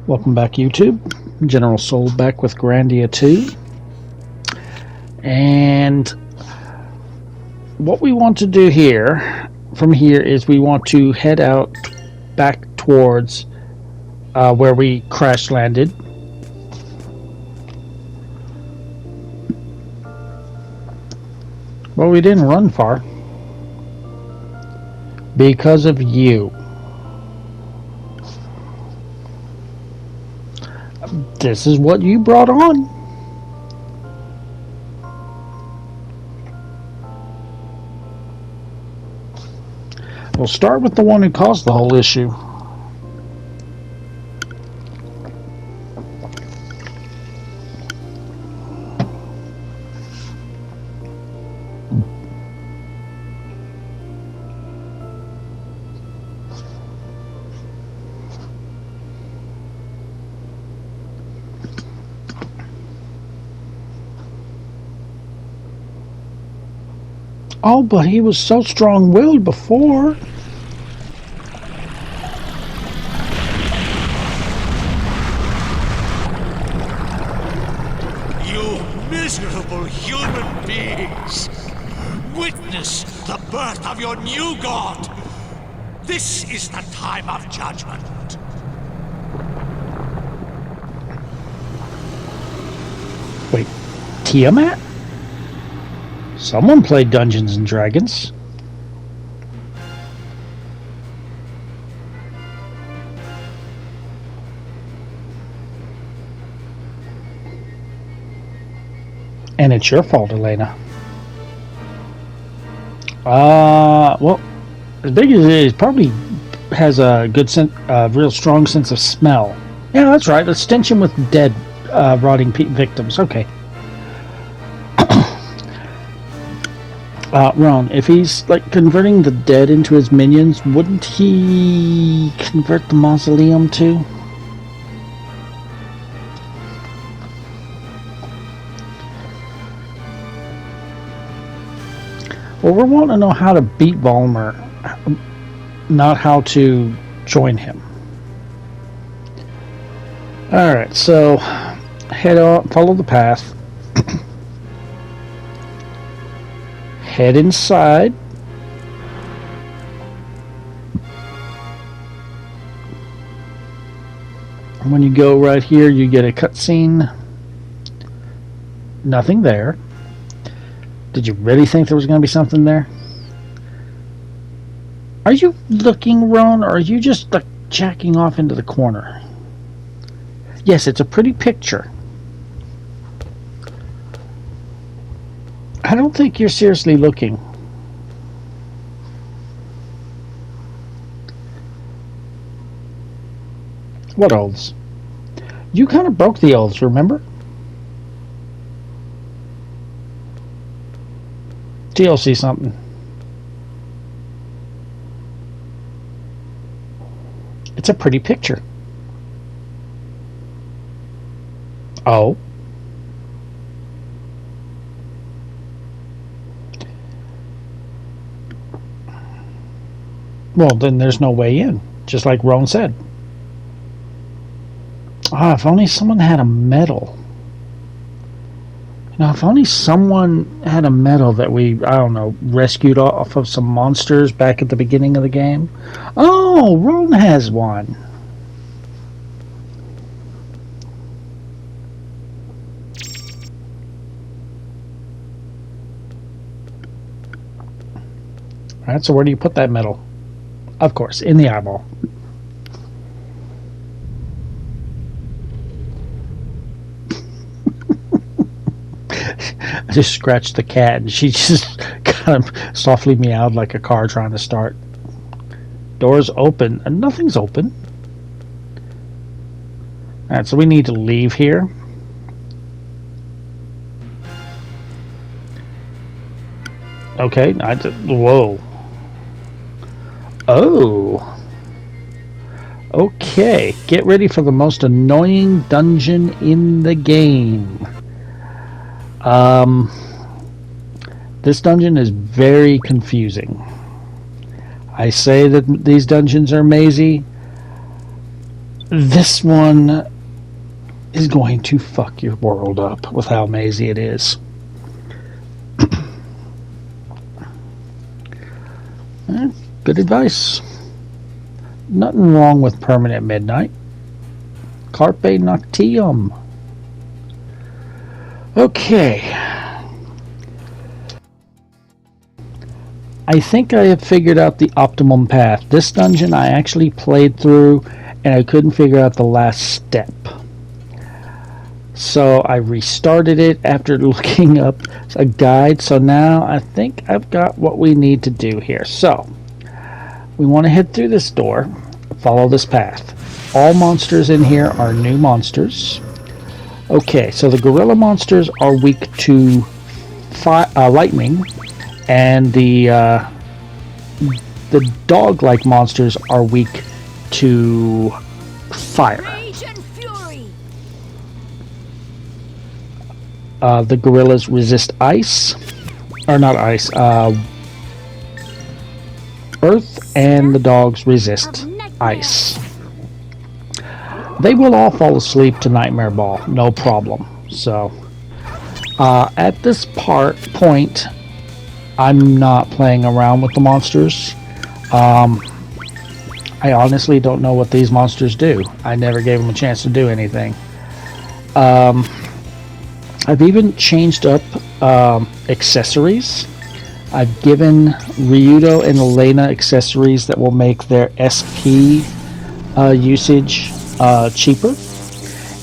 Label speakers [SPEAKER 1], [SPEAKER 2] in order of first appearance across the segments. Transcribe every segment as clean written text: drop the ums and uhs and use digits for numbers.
[SPEAKER 1] Welcome back, YouTube. General Soul back with Grandia 2. And what we want to do from here is we want to head out back towards where we crash landed. Well, we didn't run far because of you. This is what you brought on. We'll start with the one who caused the whole issue. Oh, but he was so strong-willed before.
[SPEAKER 2] You miserable human beings! Witness the birth of your new god! This is the time of judgment.
[SPEAKER 1] Wait, Tiamat? Someone played Dungeons and Dragons. And it's your fault, Elena. Well, as big as it is, probably has a good real strong sense of smell. Yeah, that's right. A stench with dead, rotting victims. Okay. Ron, if he's like converting the dead into his minions, wouldn't he convert the mausoleum too? Well, we're wanting to know how to beat Volmer, not how to join him. Alright, so head on, follow the path. Head inside. When you go right here, you get a cutscene. Nothing there. Did you really think there was going to be something there? Are you looking, Ron, or are you just like jacking off into the corner? Yes, it's a pretty picture. I don't think you're seriously looking. What oaths? You kind of broke the oaths, remember? DLC something. It's a pretty picture. Oh. Well, then there's no way in, just like Ron said. Ah, if only someone had a medal. Now, if only someone had a medal that we, I don't know, rescued off of some monsters back at the beginning of the game. Oh, Ron has one. Alright, so where do you put that medal? Of course, in the eyeball. I just scratched the cat and she just kind of softly meowed like a car trying to start. Doors open and nothing's open. Alright, so we need to leave here. Okay, whoa. Oh. Okay, get ready for the most annoying dungeon in the game. This dungeon is very confusing. I say that these dungeons are mazy. This one is going to fuck your world up with how mazy it is. Good advice. Nothing wrong with permanent midnight. Carpe noctium. Okay. I think I have figured out the optimum path. This dungeon I actually played through and I couldn't figure out the last step. So I restarted it after looking up a guide. So now I think I've got what we need to do here. So we want to head through this door, follow this path. All monsters in here are new monsters. Okay, so the gorilla monsters are weak to lightning, and the dog-like monsters are weak to fire. The gorillas resist ice, or not ice, earth, and the dogs resist ice. They will all fall asleep to Nightmare Ball, no problem. So, at this point, I'm not playing around with the monsters. I honestly don't know what these monsters do. I never gave them a chance to do anything. I've even changed up accessories. I've given Ryudo and Elena accessories that will make their SP usage cheaper.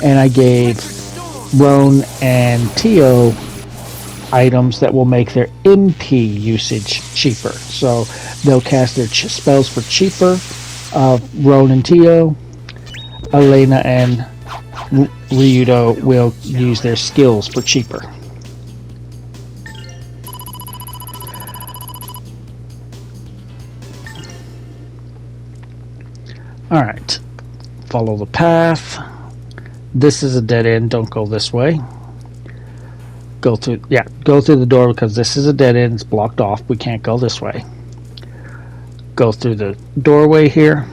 [SPEAKER 1] And I gave Roan and Tio items that will make their MP usage cheaper. So they'll cast their spells for cheaper. Roan and Tio, Elena and Ryudo will use their skills for cheaper. Alright, follow the path. This is a dead end, don't go this way. Go through the door because this is a dead end, it's blocked off, we can't go this way. Go through the doorway here.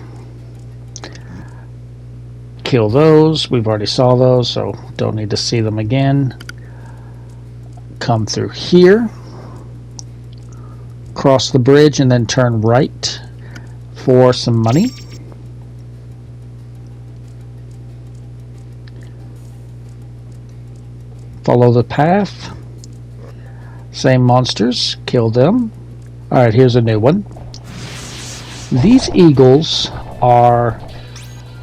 [SPEAKER 1] Kill those, we've already saw those, so don't need to see them again. Come through here. Cross the bridge and then turn right for some money. Follow the path. Same monsters. Kill them. Alright, here's a new one. These eagles are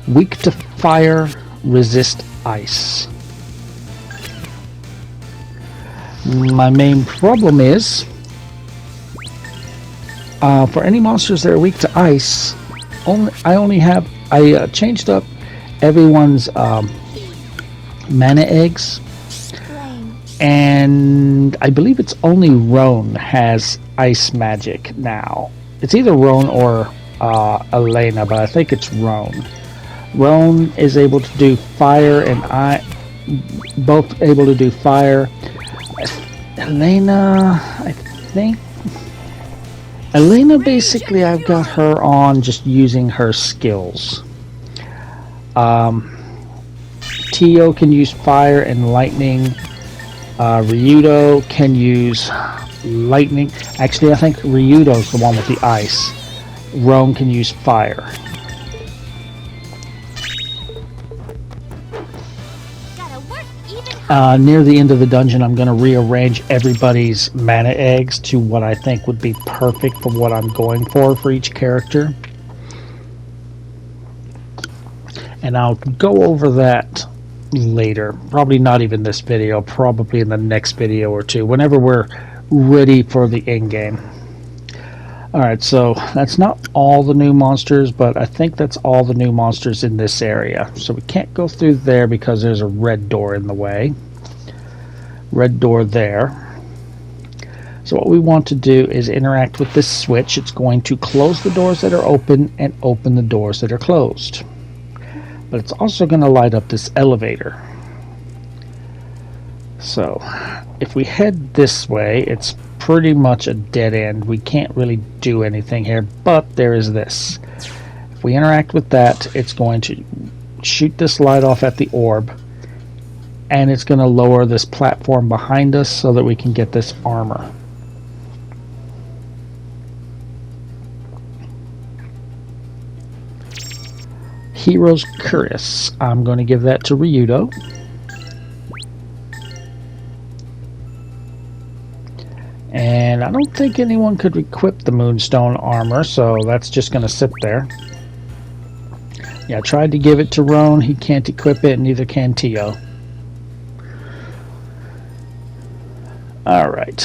[SPEAKER 1] weak to fire, resist ice. My main problem is for any monsters that are weak to ice, I changed up everyone's mana eggs. And I believe it's only Roan has ice magic now. It's either Roan or Elena, but I think it's Roan. Roan is able to do fire, and I both able to do fire. Elena, I think. Elena, basically, I've got her on just using her skills. Tio can use fire and lightning. Ryudo can use lightning. Actually, I think Ryudo's the one with the ice. Roan can use fire. Near the end of the dungeon, I'm going to rearrange everybody's mana eggs to what I think would be perfect for what I'm going for each character. And I'll go over that later. Probably not even this video, probably in the next video or two, whenever we're ready for the end game. Alright, so that's not all the new monsters, but I think that's all the new monsters in this area. So we can't go through there because there's a red door in the way. Red door there. So what we want to do is interact with this switch. It's going to close the doors that are open and open the doors that are closed. But it's also going to light up this elevator. So if we head this way, it's pretty much a dead end. We can't really do anything here, but there is this. If we interact with that, it's going to shoot this light off at the orb, and it's going to lower this platform behind us so that we can get this armor. Hero's Cuirass. I'm going to give that to Ryudo. And I don't think anyone could equip the Moonstone armor, so that's just going to sit there. Yeah, I tried to give it to Roan. He can't equip it, neither can Tio. Alright.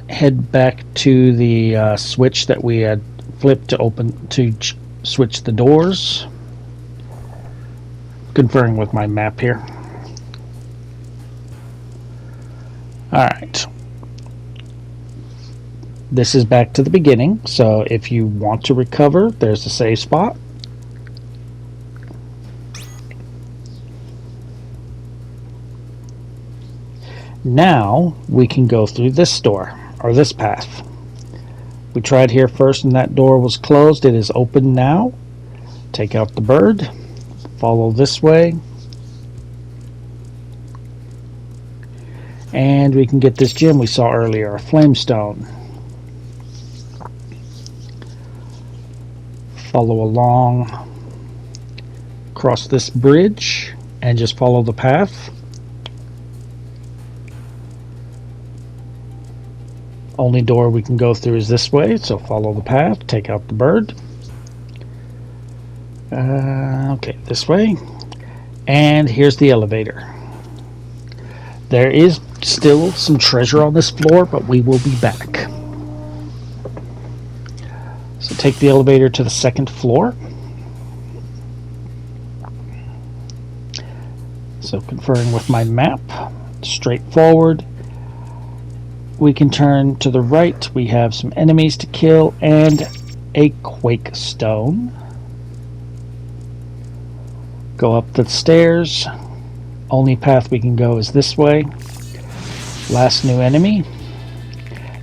[SPEAKER 1] Head back to the switch that we had flipped to open to switch the doors. Conferring with my map here. Alright. This is back to the beginning, so if you want to recover, there's a save spot. Now we can go through this door, or this path. We tried here first and that door was closed. It is open now. Take out the bird. Follow this way. And we can get this gem we saw earlier, a flamestone. Follow along across this bridge and just follow the path. Only door we can go through is this way, so follow the path, take out the bird. Okay, this way. And here's the elevator. There is still some treasure on this floor, but we will be back. So take the elevator to the second floor. So conferring with my map, straight forward. We can turn to the right. We have some enemies to kill and a quake stone. Go up the stairs. Only path we can go is this way. Last new enemy.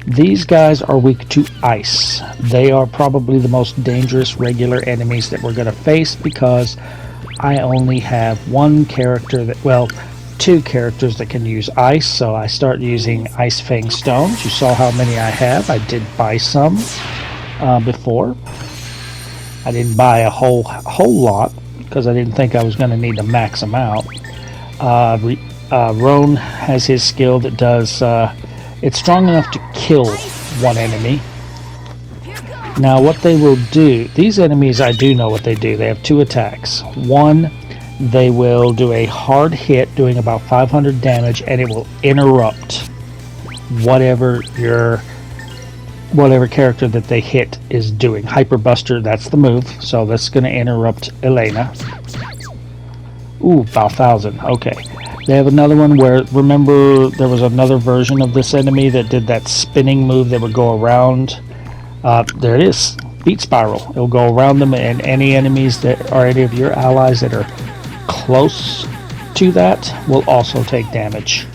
[SPEAKER 1] These guys are weak to ice. They are probably the most dangerous regular enemies that we're going to face because I only have one character that, well, two characters that can use ice, so I start using Ice Fang stones. You saw how many I have. I did buy some before. I didn't buy a whole lot because I didn't think I was going to need to max them out. Roan has his skill that does it's strong enough to kill one enemy. Now what they will do, these enemies, I do know what they do. They have two attacks. One, they will do a hard hit doing about 500 damage, and it will interrupt whatever character that they hit is doing. Hyper Buster, that's the move, so that's going to interrupt Elena. Ooh, about 1,000. Okay. They have another one where, remember, there was another version of this enemy that did that spinning move that would go around. There it is. Beat Spiral. It'll go around them, and any enemies that are any of your allies that are close to that will also take damage.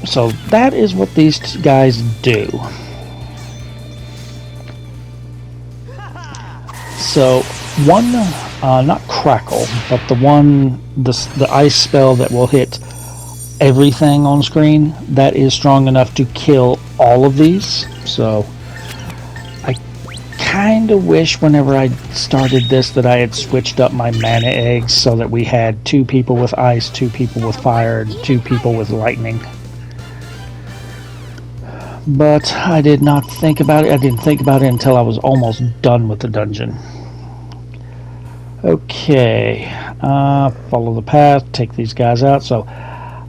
[SPEAKER 1] So that is what these guys do. So one, not Crackle, but the ice spell that will hit everything on screen, that is strong enough to kill all of these. So I kind of wish whenever I started this that I had switched up my mana eggs so that we had 2 people with ice, 2 people with fire, and 2 people with lightning. But I did not think about it. I didn't think about it until I was almost done with the dungeon. Okay, follow the path, take these guys out. So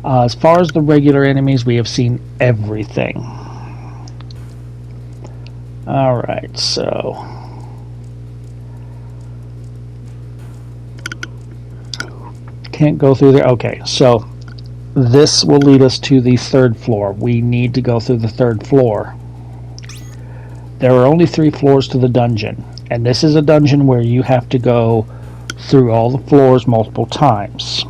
[SPEAKER 1] as far as the regular enemies, we have seen everything. Alright, so can't go through there. Okay, so this will lead us to the 3rd floor. We need to go through the 3rd floor. There are only 3 floors to the dungeon, and this is a dungeon where you have to go through all the floors multiple times.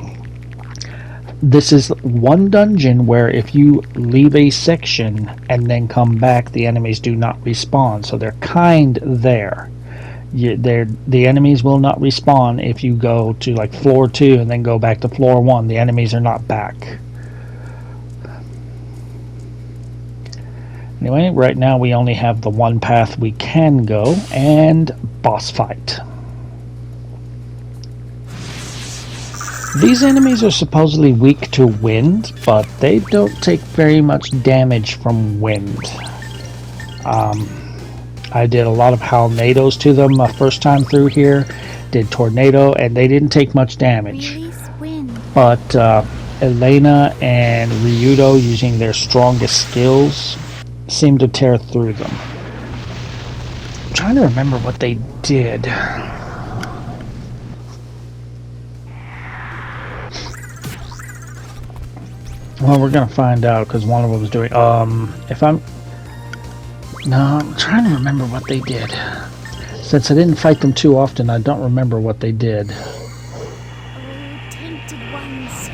[SPEAKER 1] This is one dungeon where if you leave a section and then come back, the enemies do not respawn, so they're kind there. the enemies will not respawn if you go to like floor 2 and then go back to floor 1. The enemies are not back. Anyway, right now we only have the one path we can go, and boss fight. These enemies are supposedly weak to wind, but they don't take very much damage from wind. I did a lot of Halnados to them first time through here, did Tornado, and they didn't take much damage. But Elena and Ryudo, using their strongest skills, seem to tear through them. I'm trying to remember what they did. Well, we're gonna find out because one of them was doing. I'm trying to remember what they did. Since I didn't fight them too often, I don't remember what they did.
[SPEAKER 3] Tainted ones,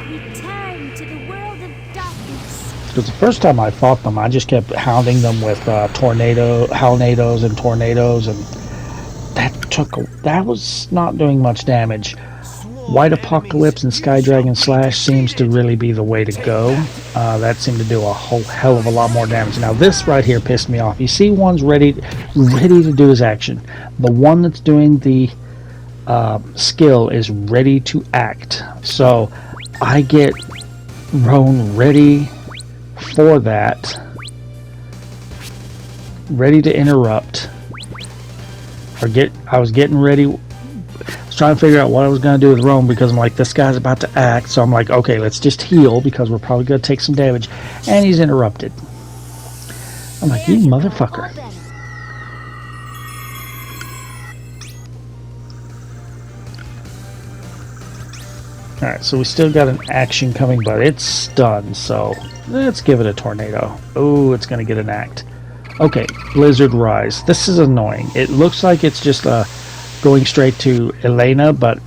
[SPEAKER 3] return to the world of darkness.
[SPEAKER 1] Because the first time I fought them, I just kept hounding them with Halnados and Tornadoes, and that was not doing much damage. White Apocalypse and Sky Dragon Slash seems to really be the way to go. That seemed to do a whole hell of a lot more damage. Now this right here pissed me off. You see one's ready to do his action. The one that's doing the skill is ready to act. So I get Roan ready for that. Ready to interrupt. I was getting ready. Trying to figure out what I was going to do with Rome because I'm like, this guy's about to act, so I'm like, okay, let's just heal because we're probably going to take some damage, and he's interrupted. I'm like, you motherfucker. Alright, so we still got an action coming, but it's stunned, so let's give it a Tornado. Oh, it's going to get an act. Okay, Blizzard Rise. This is annoying. It looks like it's just going straight to Elena, but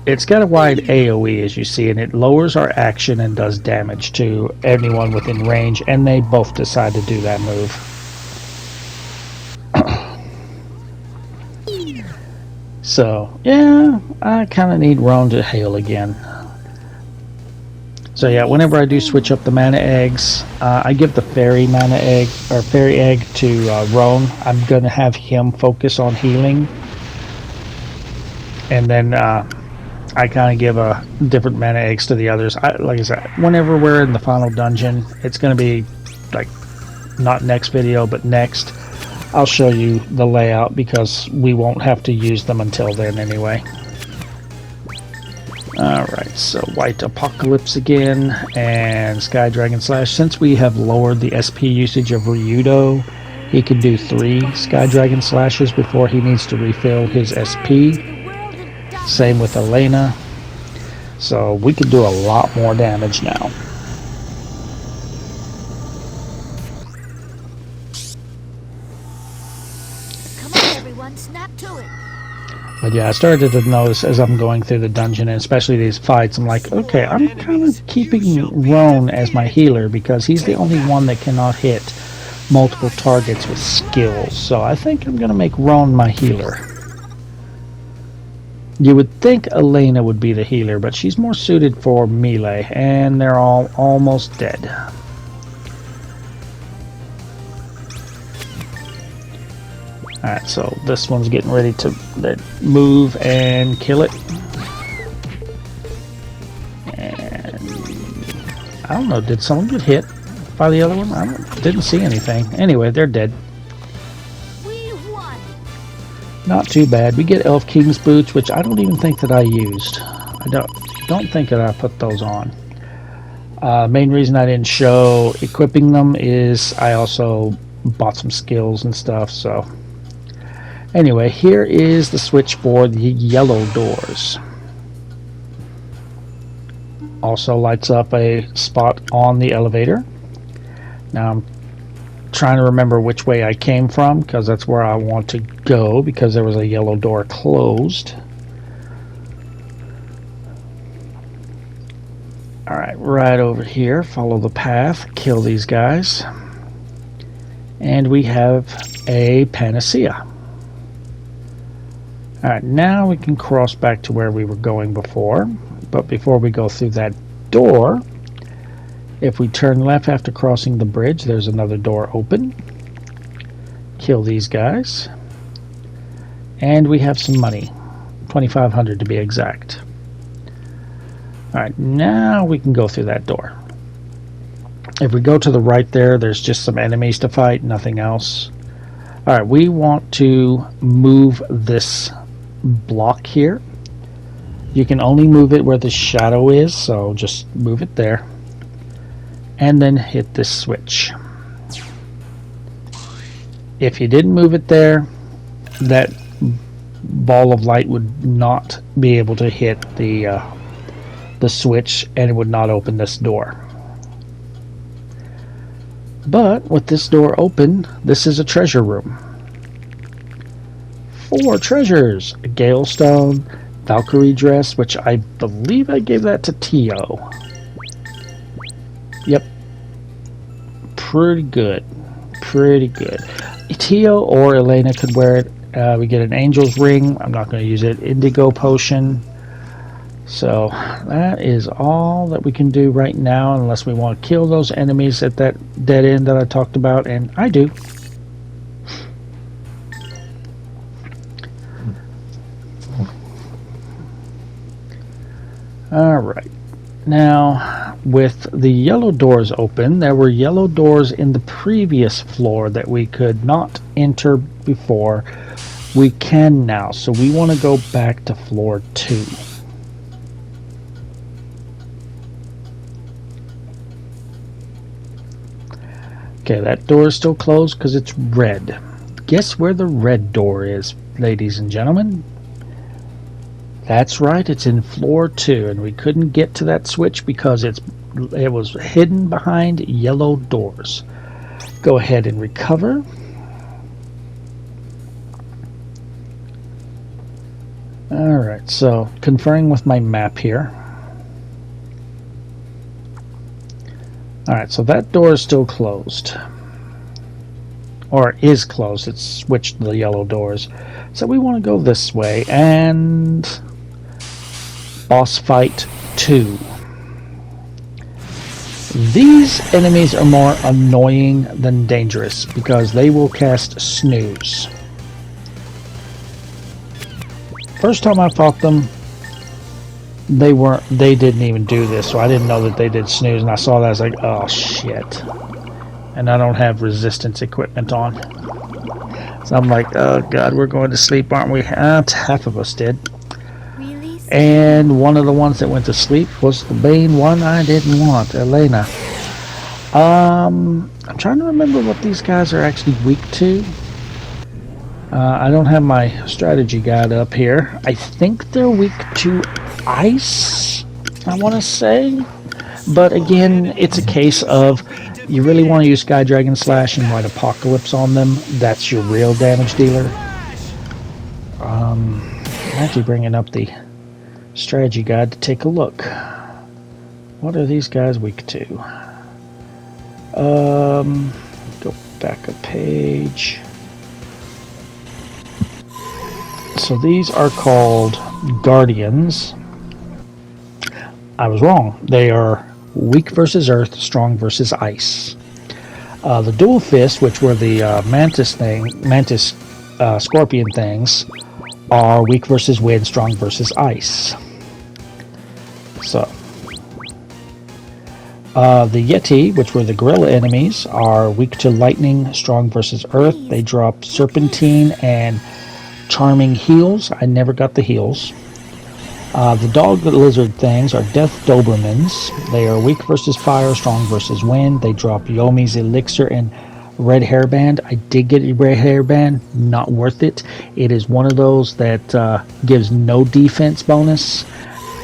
[SPEAKER 1] it's got a wide AoE as you see, and it lowers our action and does damage to anyone within range, and they both decide to do that move. So yeah, I kind of need Roan to heal again. So yeah, whenever I do switch up the mana eggs, I give the fairy mana egg or fairy egg to Roan. I'm gonna have him focus on healing. And then I kind of give different mana eggs to the others. Like I said, whenever we're in the final dungeon, it's going to be like not next video, but next. I'll show you the layout because we won't have to use them until then anyway. Alright, so White Apocalypse again and Sky Dragon Slash. Since we have lowered the SP usage of Ryudo, he can do 3 Sky Dragon Slashes before he needs to refill his SP. Same with Elena. So we could do a lot more damage now.
[SPEAKER 3] Come on, everyone, snap to it.
[SPEAKER 1] But yeah, I started to notice as I'm going through the dungeon, and especially these fights, I'm like, okay, I'm kind of keeping Roan as my healer because he's the only one that cannot hit multiple targets with skills. So I think I'm going to make Roan my healer. You would think Elena would be the healer, but she's more suited for melee, and they're all almost dead. Alright, so this one's getting ready to move and kill it. And I don't know, did someone get hit by the other one? I didn't see anything. Anyway, they're dead. Not too bad. We get Elf King's boots, which I don't even think that I used. I don't think that I put those on. Main reason I didn't show equipping them is I also bought some skills and stuff. So anyway, here is the switch for the yellow doors. Also lights up a spot on the elevator. Now I'm trying to remember which way I came from because that's where I want to go because there was a yellow door closed. Alright, right over here, follow the path, kill these guys, And we have a panacea. Alright, now we can cross back to where we were going before. But before we go through that door, if we turn left after crossing the bridge, there's another door open. Kill these guys. And we have some money. 2,500 to be exact. Alright, now we can go through that door. If we go to the right there, there's just some enemies to fight, nothing else. Alright, we want to move this block here. You can only move it where the shadow is, so just move it there. And then hit this switch. If you didn't move it there, that ball of light would not be able to hit the switch, and it would not open this door. But with this door open, this is a treasure room. 4 treasures. A Gale Stone, Valkyrie dress, which I believe I gave that to Tio. Yep. Pretty good. Pretty good. Tio or Elena could wear it. We get an angel's ring. I'm not going to use it. Indigo potion. So that is all that we can do right now, unless we want to kill those enemies at that dead end that I talked about, and I do. Alright, now with the yellow doors open, there were yellow doors in the previous floor that we could not enter before. We can now, so we want to go back to floor 2. Okay, that door is still closed because it's red. Guess where the red door is, ladies and gentlemen? That's right, it's in floor 2, and we couldn't get to that switch because it was hidden behind yellow doors. Go ahead and recover. Alright, so conferring with my map here. Alright, so that door is still closed. Or is closed, it's switched to the yellow doors. So we want to go this way, and boss fight 2. These enemies are more annoying than dangerous because they will cast snooze. First time I fought them, they didn't even do this, so I didn't know that they did snooze, and I saw that, I was like, oh shit. And I don't have resistance equipment on. So I'm like, oh god, we're going to sleep, aren't we? Half of us did.
[SPEAKER 3] Really?
[SPEAKER 1] And one of the ones that went to sleep was the main one I didn't want, Elena. I'm trying to remember what these guys are actually weak to. I don't have my strategy guide up here. I think they're weak to ice, I want to say. But again, it's a case of you really want to use Sky Dragon Slash and White Apocalypse on them. That's your real damage dealer. I'm actually bringing up the strategy guide to take a look. What are these guys weak to? Go back a page. So these are called Guardians. I was wrong. They are weak versus earth, strong versus ice. The dual fist, which were the mantis scorpion things, are weak versus wind, strong versus ice. So the Yeti, which were the gorilla enemies, are weak to lightning, strong versus earth. They drop serpentine and charming heals. I never got the heals. The dog lizard things are death Dobermans. They are weak versus fire, strong versus wind. They drop Yomi's elixir and red hairband. I did get a red hairband. Not worth it. It is one of those that gives no defense bonus,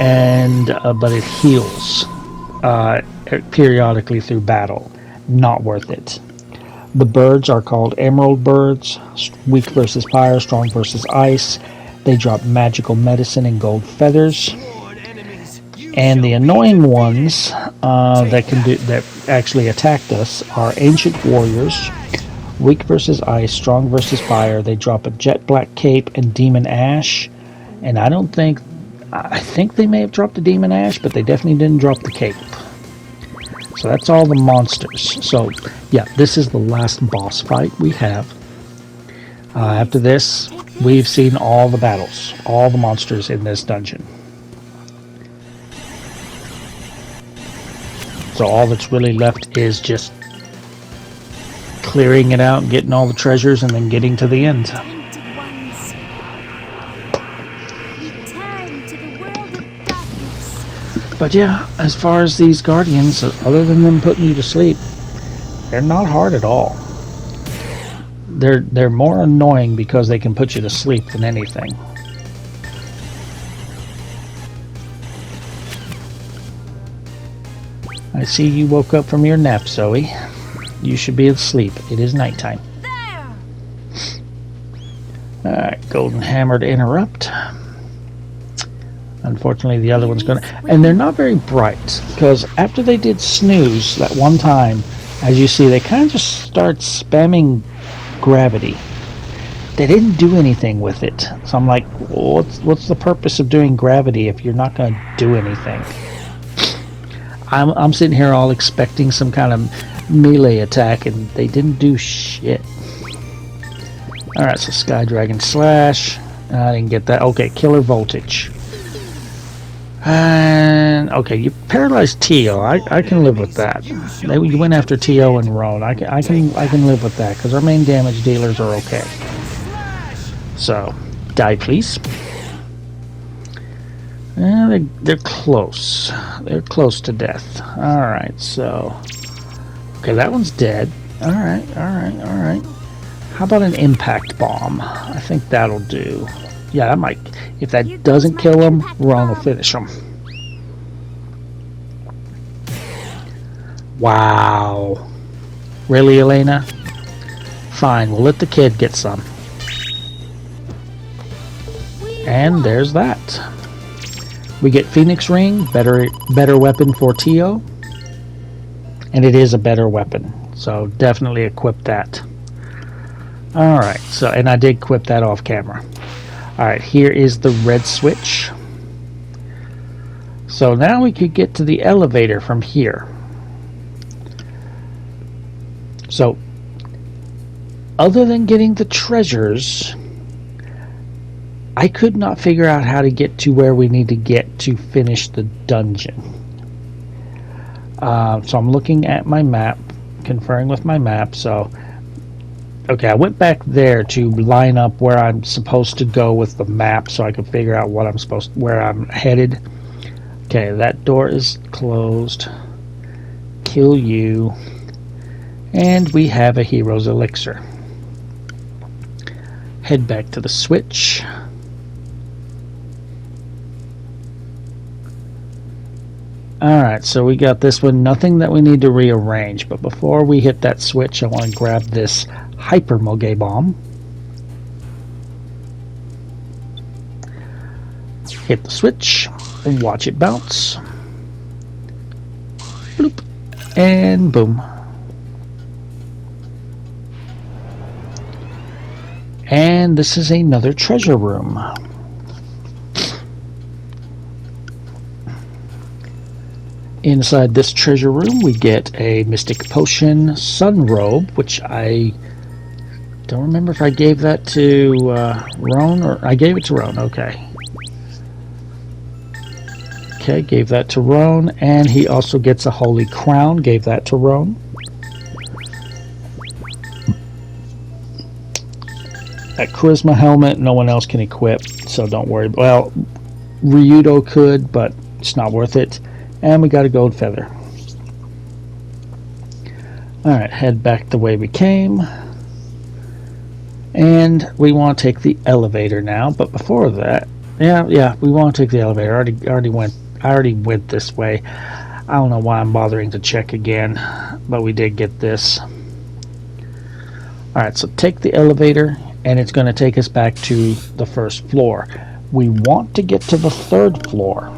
[SPEAKER 1] and but it heals periodically through battle. Not worth it. The birds are called emerald birds. Weak versus fire, strong versus ice. They drop magical medicine and gold feathers. And the annoying ones that actually attacked us are ancient warriors, Weak versus ice, strong versus fire. They drop a jet black cape and demon ash. And I think they may have dropped the demon ash, but they definitely didn't drop the cape. So that's all the monsters. So yeah, this is the last boss fight we have. After this, we've seen all the battles, all the monsters in this dungeon. So all that's really left is just clearing it out, getting all the treasures, and then getting to the end.
[SPEAKER 3] Tainted ones. Return to the world of darkness.
[SPEAKER 1] But yeah, as far as these guardians, other than them putting you to sleep, they're not hard at all. They're more annoying because they can put you to sleep than anything. I see you woke up from your nap, Zoe. You should be asleep. It is nighttime.
[SPEAKER 3] There!
[SPEAKER 1] Alright, golden hammer to interrupt. Unfortunately, the other one's gonna... And they're not very bright, because after they did snooze that one time, as you see, they kind of just start spamming gravity. They didn't do anything with it. So I'm like, what's the purpose of doing gravity if you're not going to do anything? I'm sitting here all expecting some kind of melee attack, and they didn't do shit. Alright, so Sky Dragon Slash. I didn't get that. Okay, Killer Voltage. And okay, you paralyzed Tio. I can live with that. You went after Tio and Roan. I can live with that because our main damage dealers are okay. So, die please. And they're close. They're close to death. All right, so okay, that one's dead. All right. How about an impact bomb? I think that'll do. Yeah, that might. If that doesn't kill him, Ron will finish him. Wow. Really, Elena? Fine, we'll let the kid get some. And there's that. We get Phoenix Ring, better weapon for Tio. And it is a better weapon, so definitely equip that. Alright, so, and I did equip that off camera. Alright, here is the red switch. So now we could get to the elevator from here. So, other than getting the treasures, I could not figure out how to get to where we need to get to finish the dungeon. So I'm looking at my map, conferring with my map, so... Okay, I went back there to line up where I'm supposed to go with the map so I could figure out what where I'm headed. Okay, that door is closed. Kill you. And we have a hero's elixir. Head back to the switch. Alright, so we got this one. Nothing that we need to rearrange, but before we hit that switch, I want to grab this Hyper Moge Bomb. Hit the switch and watch it bounce. Bloop. And boom. And this is another treasure room. Inside this treasure room, we get a Mystic Potion Sun Robe, which I don't remember if I gave that to Roan, or I gave it to Roan, okay. Okay, gave that to Roan, and he also gets a Holy Crown, gave that to Roan. That Charisma Helmet, no one else can equip, so don't worry. Well, Ryudo could, but it's not worth it. And we got a gold feather. Alright, head back the way we came. And we want to take the elevator now, but before that, yeah, we want to take the elevator. I already went this way. I don't know why I'm bothering to check again, but we did get this. Alright, so take the elevator, and it's going to take us back to the first floor. We want to get to the third floor.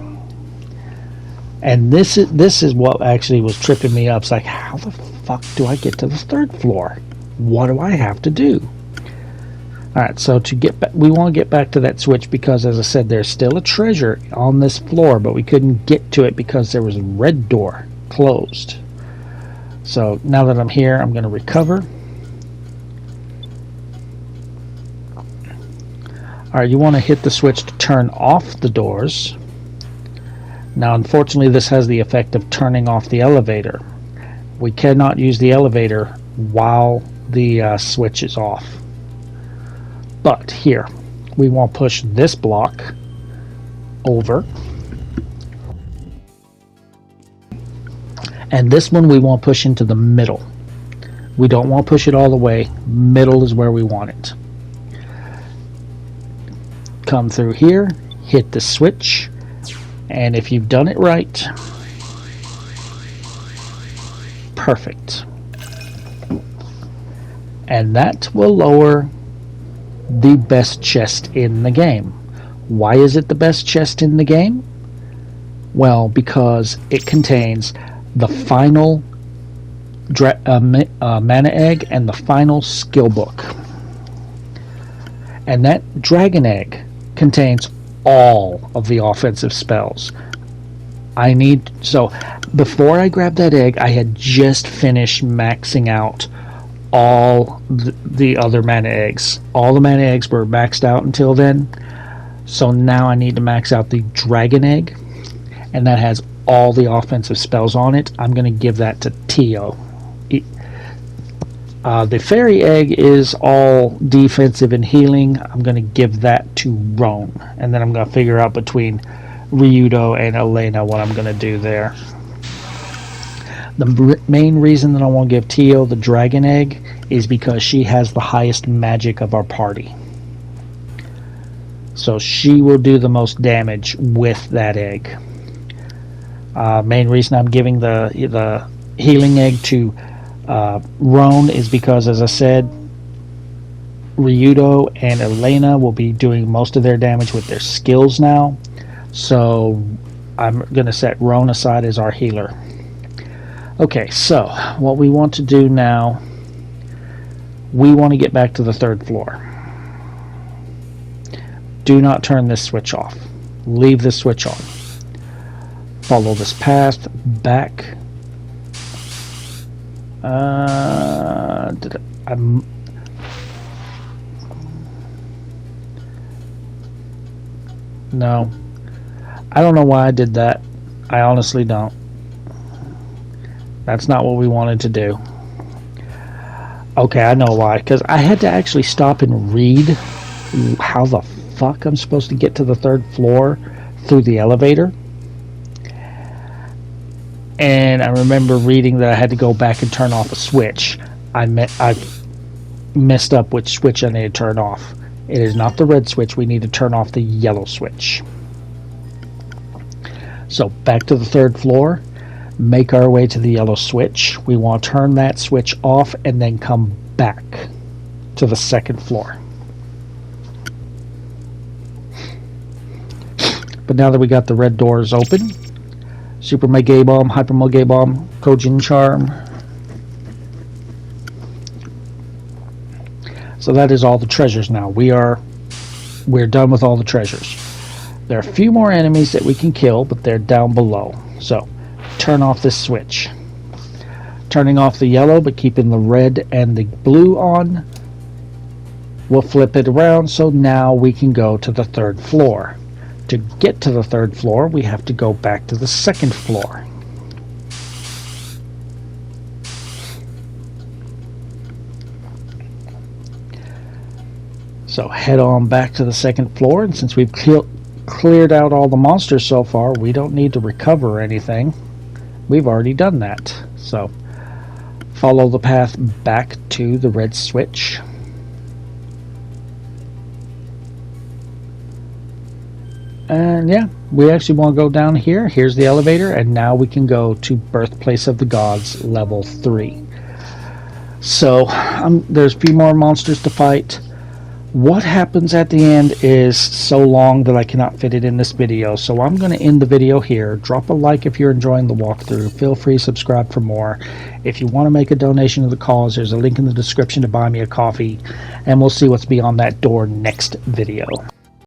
[SPEAKER 1] And this is what actually was tripping me up. It's like, how the fuck do I get to the third floor? What do I have to do? Alright, so to get back, we want to get back to that switch because, as I said, there's still a treasure on this floor, but we couldn't get to it because there was a red door closed. So now that I'm here, I'm going to recover. Alright, you want to hit the switch to turn off the doors. Now, unfortunately, this has the effect of turning off the elevator. We cannot use the elevator while the switch is off. But here, we want to push this block over. And this one we want to push into the middle. We don't want to push it all the way. Middle is where we want it. Come through here, hit the switch, and if you've done it right, perfect. And that will lower the best chest in the game. Why is it the best chest in the game? Well, because it contains the final mana egg and the final skill book. And that dragon egg contains all of the offensive spells. So before I grabbed that egg, I had just finished maxing out all the other mana eggs. All the mana eggs were maxed out until then. So now I need to max out the dragon egg, and that has all the offensive spells on it. I'm going to give that to Tio. The fairy egg is all defensive and healing. I'm going to give that to Roan, and then I'm going to figure out between Ryudo and Elena what I'm going to do there. The main reason that I want to give Tio the dragon egg is because she has the highest magic of our party. So she will do the most damage with that egg. Main reason I'm giving the healing egg to Roan is because, as I said, Ryudo and Elena will be doing most of their damage with their skills now. So I'm going to set Roan aside as our healer. Okay, so what we want to do now, we want to get back to the third floor. Do not turn this switch off. Leave this switch on. Follow this path back. No. I don't know why I did that. I honestly don't. That's not what we wanted to do. Okay, I know why. Because I had to actually stop and read how the fuck I'm supposed to get to the third floor through the elevator. And I remember reading that I had to go back and turn off a switch. I messed up which switch I need to turn off. It is not the red switch. We need to turn off the yellow switch. So back to the third floor. Make our way to the yellow switch. We want to turn that switch off and then come back to the second floor. But now that we got the red doors open, Super Mega Bomb, Hyper Mega Bomb, Kojin Charm. So that is all the treasures now. We're done with all the treasures. There are a few more enemies that we can kill, but they're down below. So turn off this switch. Turning off the yellow, but keeping the red and the blue on. We'll flip it around, so now we can go to the third floor. To get to the third floor, we have to go back to the second floor. So head on back to the second floor, and since we've cleared out all the monsters so far, we don't need to recover anything. We've already done that. So follow the path back to the red switch. And yeah, we actually want to go down here. Here's the elevator, and now we can go to Birthplace of the Gods level 3. So there's a few more monsters to fight. What happens at the end is so long that I cannot fit it in this video, so I'm going to end the video here. Drop a like if you're enjoying the walkthrough. Feel free to subscribe for more. If you want to make a donation to the cause, there's a link in the description to buy me a coffee, and we'll see what's beyond that door next video.